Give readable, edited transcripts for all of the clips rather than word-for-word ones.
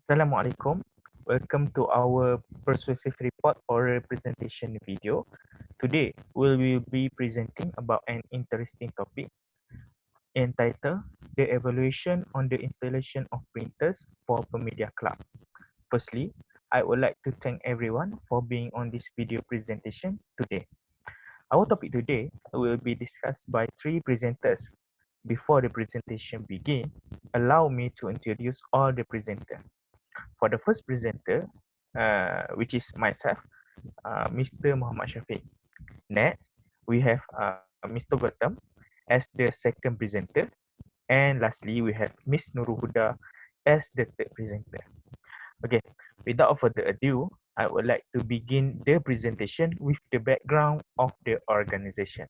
Assalamualaikum. Welcome to our persuasive report or representation video. Today, we will be presenting about an interesting topic entitled The Evaluation on the Installation of Printers for Pemedia Club. Firstly, I would like to thank everyone for being on this video presentation today. Our topic today will be discussed by three presenters. Before the presentation begin, allow me to introduce all the presenters. For the first presenter, which is myself, Mr. Muhammad Shafiq. Next, we have Mr. Gautham as the second presenter. And lastly, we have Miss NURUL as the third presenter. Okay, without further ado, I would like to begin the presentation with the background of the organization.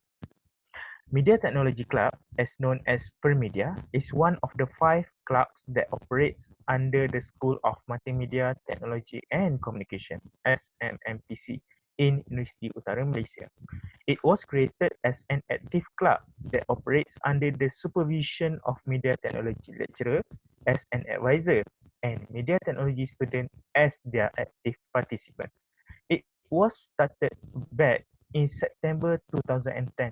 Media Technology Club, as known as Permedia, is one of the 5 clubs that operates under the School of Multimedia, Technology and Communication (SMMTC) in Universiti Utara Malaysia. It was created as an active club that operates under the supervision of media technology lecturer as an advisor and media technology student as their active participant. It was started back in September 2010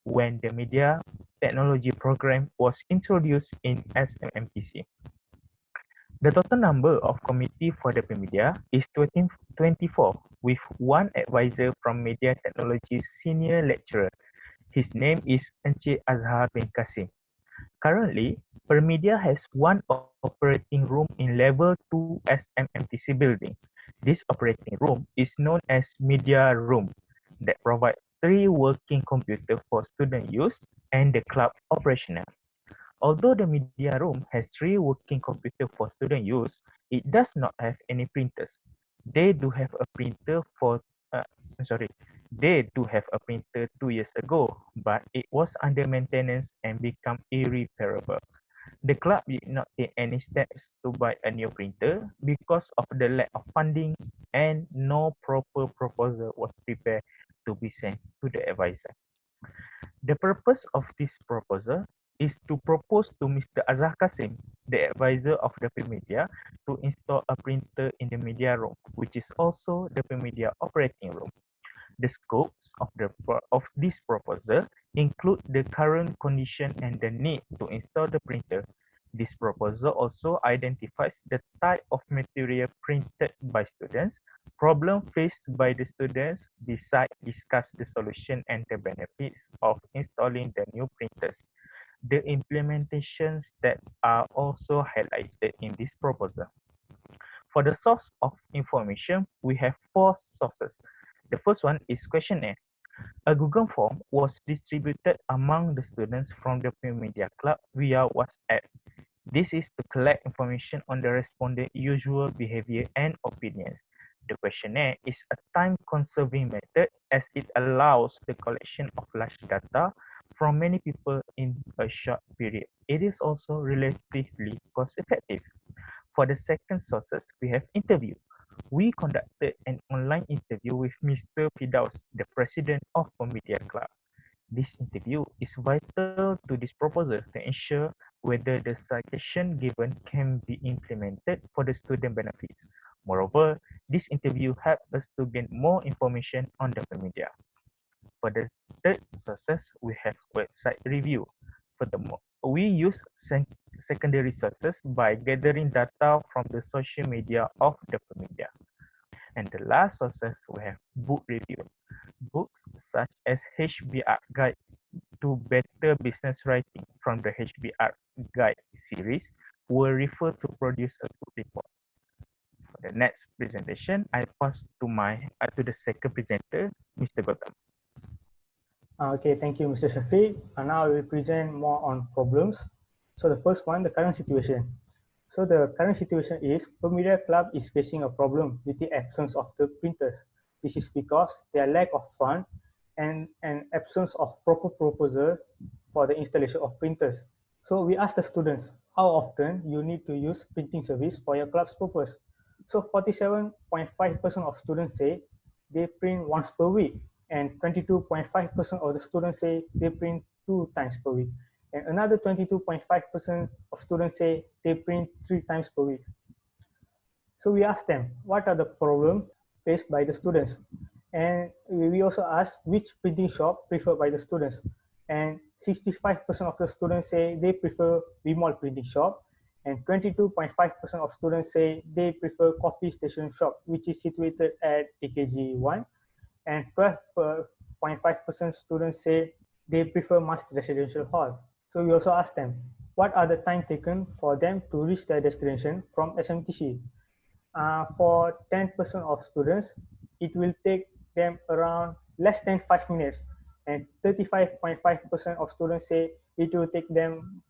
when the media technology program was introduced in SMMTC. The total number of committee for the media is 24, with one advisor from media technology senior lecturer. His name is Encik Azhar bin Kasim. Currently, Permedia has one operating room in level 2 SMMTC building. This operating room is known as Media Room that provides 3 working computers for student use and the club operational. Although the media room has 3 working computers for student use, it does not have any printers. They do have a printer they do have a printer 2 years ago, but it was under maintenance and become irreparable. The club did not take any steps to buy a new printer because of the lack of funding and no proper proposal was prepared to be sent to the advisor. The purpose of this proposal is to propose to Mr. Azhar Kasim, the advisor of the Media, to install a printer in the media room, which is also the Media operating room. The scopes of this proposal include the current condition and the need to install the printer. This proposal also identifies the type of material printed by students, problem faced by the students, discuss the solution and the benefits of installing the new printers. The implementations that are also highlighted in this proposal. For the source of information, we have 4 sources. The first one is questionnaire. A Google form was distributed among the students from the Media Club via WhatsApp. This is to collect information on the respondent usual behavior and opinions. The questionnaire is a time-conserving method as it allows the collection of large data from many people in a short period. It is also relatively cost-effective. For the second sources, we have interview. We conducted an online interview with Mr. Fidaus, the president of Media Club. This interview is vital to this proposal to ensure whether the suggestion given can be implemented for the student benefits. Moreover, this interview helped us to gain more information on the media. For the third sources, we have website review. Furthermore, we use secondary sources by gathering data from the social media of the media. And the last sources, we have book review. Books such as HBR Guide to Better Business Writing from the HBR Guide series were referred to produce a good report. For the next presentation, I pass to the second presenter, Mr. Gautham. Okay, thank you, Mr. Shafiq. Now I will present more on problems. So the first one, the current situation. So the current situation is Media Club is facing a problem with the absence of the printers. This is because there lack of fund and an absence of proper proposal for the installation of printers. So we asked the students, how often you need to use printing service for your club's purpose? So 47.5% of students say they print once per week, and 22.5% of the students say they print 2 times per week. And another 22.5% of students say they print 3 times per week. So we asked them, what are the problems faced by the students? And we also asked which printing shop preferred by the students. And 65% of the students say they prefer Vimol printing shop, and 22.5% of students say they prefer copy station shop, which is situated at TKG 1, and 12.5% students say they prefer mass residential hall. So we also asked them, what are the time taken for them to reach their destination from SMTC? For 10% of students, it will take them around less than 5 minutes, and 35.5% of students say it will take them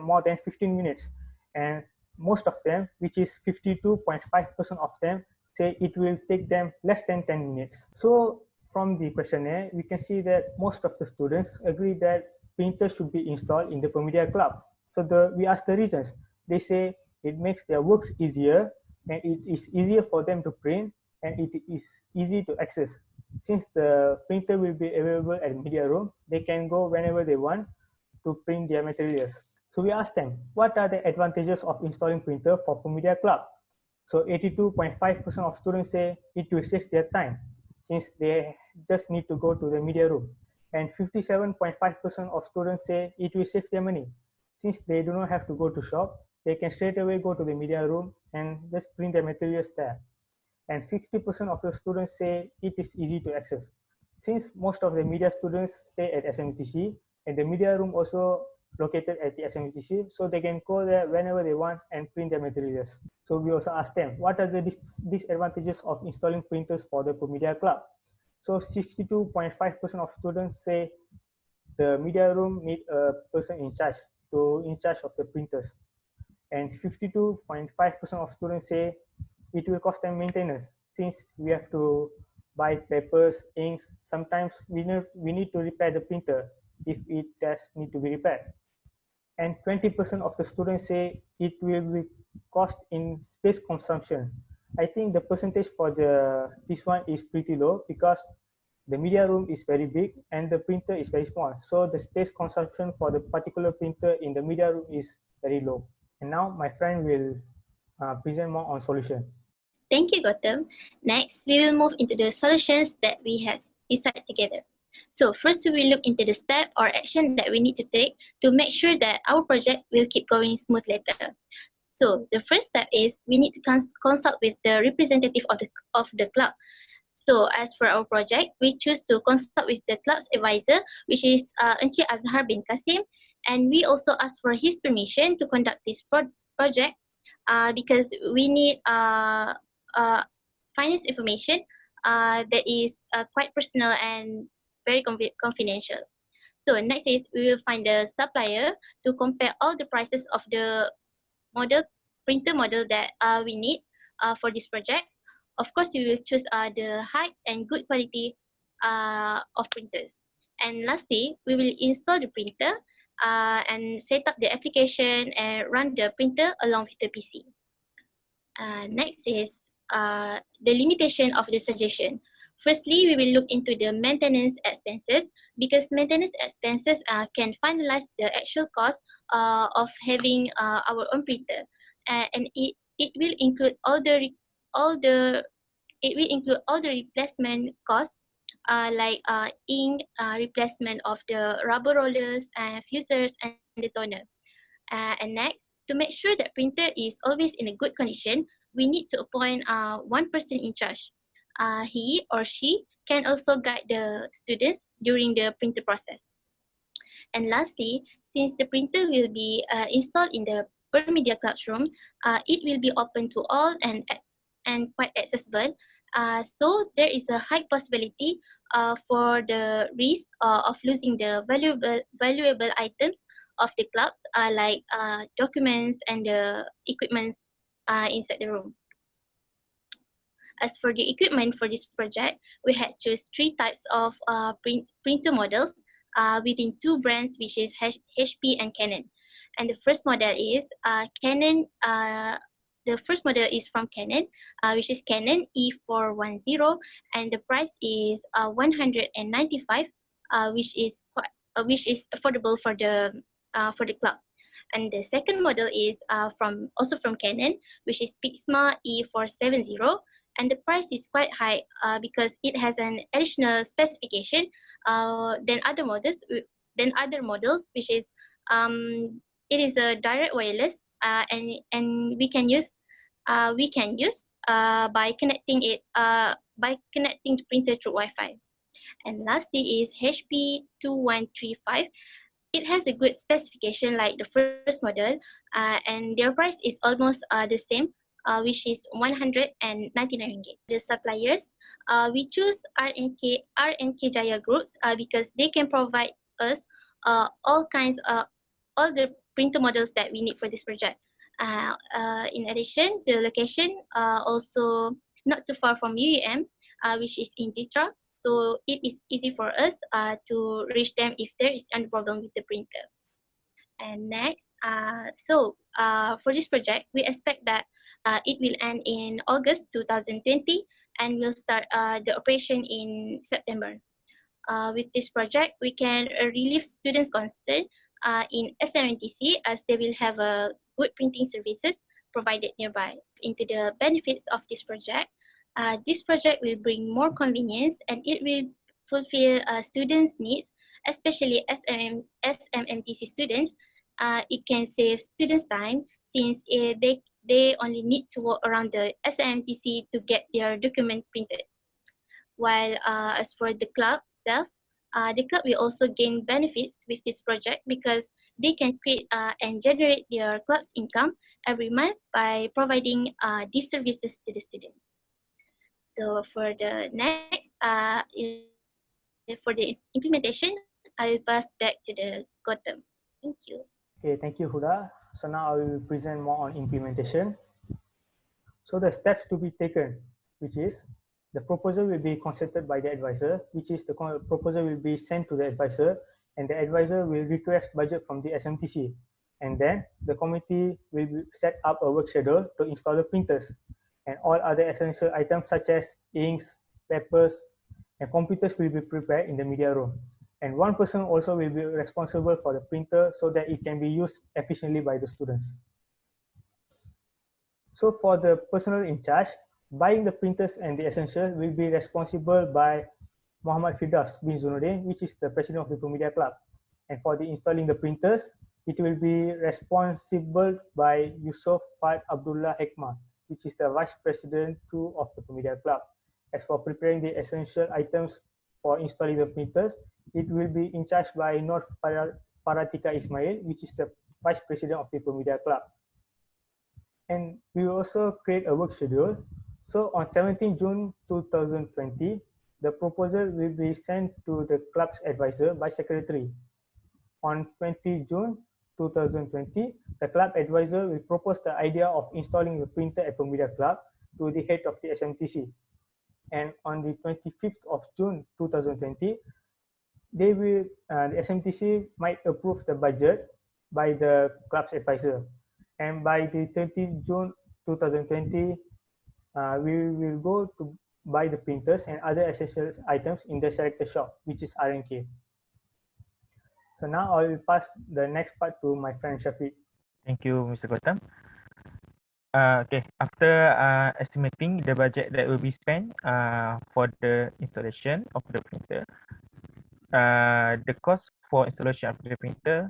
more than 15 minutes, and most of them, which is 52.5% of them, say it will take them less than 10 minutes. So from the questionnaire, we can see that most of the students agree that printers should be installed in the Permedia Club. So we asked the reasons. They say it makes their works easier, and it is easier for them to print, and it is easy to access. Since the printer will be available at media room, they can go whenever they want to print their materials. So we asked them, what are the advantages of installing printer for Permedia Club? So 82.5% of students say it will save their time, since they just need to go to the media room. And 57.5% of students say it will save their money, since they do not have to go to shop. They can straight away go to the media room and just print their materials there. And 60% of the students say it is easy to access, since most of the media students stay at SMTC, and the media room also located at the SMTC, so they can go there whenever they want and print their materials. So we also asked them, what are the disadvantages of installing printers for the Media Club? So 62.5% of students say the media room need a person in charge of the printers, and 52.5% of students say it will cost them maintenance, since we have to buy papers, inks. Sometimes we need to repair the printer if it does need to be repaired. And 20% of the students say it will be cost in space consumption. I think the percentage for this one is pretty low, because the media room is very big and the printer is very small. So the space consumption for the particular printer in the media room is very low. And now my friend will present more on solution. Thank you, Gautam. Next, we will move into the solutions that we have decided together. So first, we will look into the step or action that we need to take to make sure that our project will keep going smooth later. So the first step is we need to consult with the representative of the club. So as for our project, we choose to consult with the club's advisor, which is Encik Azhar bin Qasim, and we also ask for his permission to conduct this project because we need finance information that is quite personal and very confidential. So next is we will find the supplier to compare all the prices of the printer model that we need for this project. Of course, we will choose the high and good quality of printers. And lastly, we will install the printer and set up the application and run the printer along with the PC. Next is the limitation of the suggestion. Firstly, we will look into the maintenance expenses, because maintenance expenses can finalize the actual cost of having our own printer, and it will include all the replacement costs like ink replacement of the rubber rollers and fusers and the toner. And next, to make sure that printer is always in a good condition, we need to appoint one person in charge. He or she can also guide the students during the printer process. And lastly, since the printer will be installed in the Permedia classroom, it will be open to all and quite accessible. So there is a high possibility for the risk of losing the valuable items of the clubs, like documents and the equipment inside the room. As for the equipment for this project, we had choose 3 types of printer models within 2 brands, which is HP and Canon. And the first model is Canon. The first model is from Canon, which is Canon E410, and the price is 195, which is affordable for the club. And the second model is also from Canon, which is Pixma E470, and the price is quite high because it has an additional specification than other models, which is it is a direct wireless, and we can use by connecting the printer through Wi-Fi. And lastly is HP2135. It has a good specification like the first model, and their price is almost the same, which is 199 ringgit. The suppliers, we choose RNK Jaya groups because they can provide us all the printer models that we need for this project. In addition, the location also not too far from UUM, which is in Jitra, so it is easy for us to reach them if there is any problem with the printer. And next, for this project, we expect that it will end in August 2020 and will start the operation in September. With this project, we can relieve students' concern in SMMTC as they will have a good printing services provided nearby. Into the benefits of this project will bring more convenience and it will fulfill students' needs, especially SMMTC students. It can save students' time since they only need to walk around the SMMTC to get their document printed. While as for the club itself, the club will also gain benefits with this project because they can create and generate their club's income every month by providing these services to the students. So for the next, for the implementation, I will pass back to the Gautham. Thank you. Okay, thank you, Huda. So now I will present more on implementation. So the steps to be taken, which is the proposal will be consulted by the advisor, which is the proposal will be sent to the advisor, and the advisor will request budget from the SMTC. And then the committee will set up a work schedule to install the printers and all other essential items such as inks, papers, and computers will be prepared in the media room. And one person also will be responsible for the printer so that it can be used efficiently by the students. So for the personnel in charge, buying the printers and the essentials will be responsible by Muhammad Firdaus bin Zunuddin, which is the president of the Pemuda Club. And for the installing the printers, it will be responsible by Yusuf Fad Abdullah Hekmah, which is the vice president too of the Pemuda Club. As for preparing the essential items for installing the printers, it will be in charge by Nur Faratika Ismail, which is the vice president of the Pemuda Club. And we will also create a work schedule. So on 17 June 2020, the proposal will be sent to the club's advisor by secretary. On 20 June 2020, the club advisor will propose the idea of installing the printer at Pemuda Club to the head of the SMTC. And on the 25th of June 2020, they will, the SMTC might approve the budget by the club's advisor. And by the 30th June 2020, we will go to buy the printers and other essential items in the selected shop, which is RNK. So now I will pass the next part to my friend Shafiq. Thank you, Mr. Gautham. Okay, after estimating the budget that will be spent for the installation of the printer, the cost for installation of the printer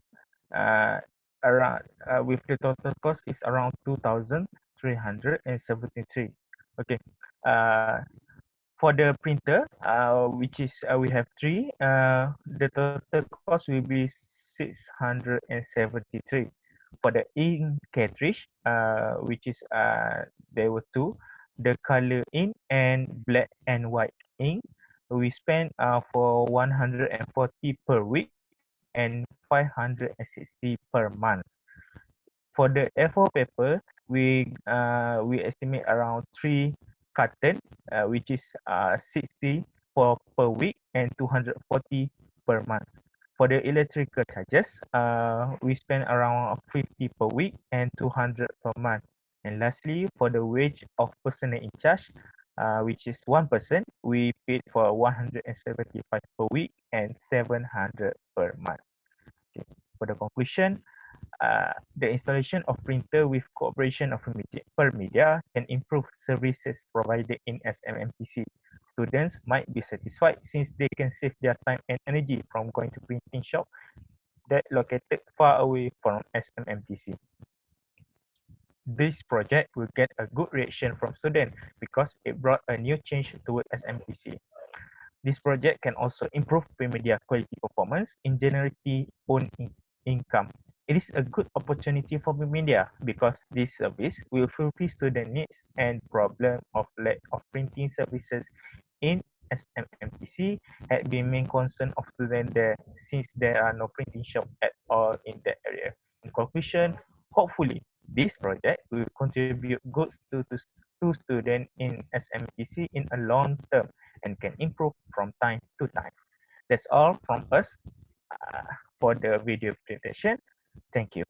around with the total cost is around 2,373. Okay, for the printer, which is we have three, the total cost will be 673. For the ink cartridge, which is there were two, the color ink and black and white ink, we spend for 140 per week and 560 per month. For the A4 paper, we estimate around 3 carton, which is 60 per week and 240 per month. For the electrical charges, we spend around 50 per week and 200 per month. And lastly, for the wage of personnel in charge, which is one person, we paid for 175 per week and 700 per month. Okay. For the conclusion, The installation of printer with cooperation of media can improve services provided in SMMTC. Students might be satisfied since they can save their time and energy from going to printing shop that located far away from SMMTC. This project will get a good reaction from students because it brought a new change toward SMTC. This project can also improve media quality performance in generating own income. It is a good opportunity for media because this service will fulfill student needs and problem of lack of printing services in SMMTC had been main concern of students there since there are no printing shop at all in that area. In conclusion, hopefully this project will contribute goods to students in SMMTC in a long term and can improve from time to time. That's all from us for the video presentation. Thank you.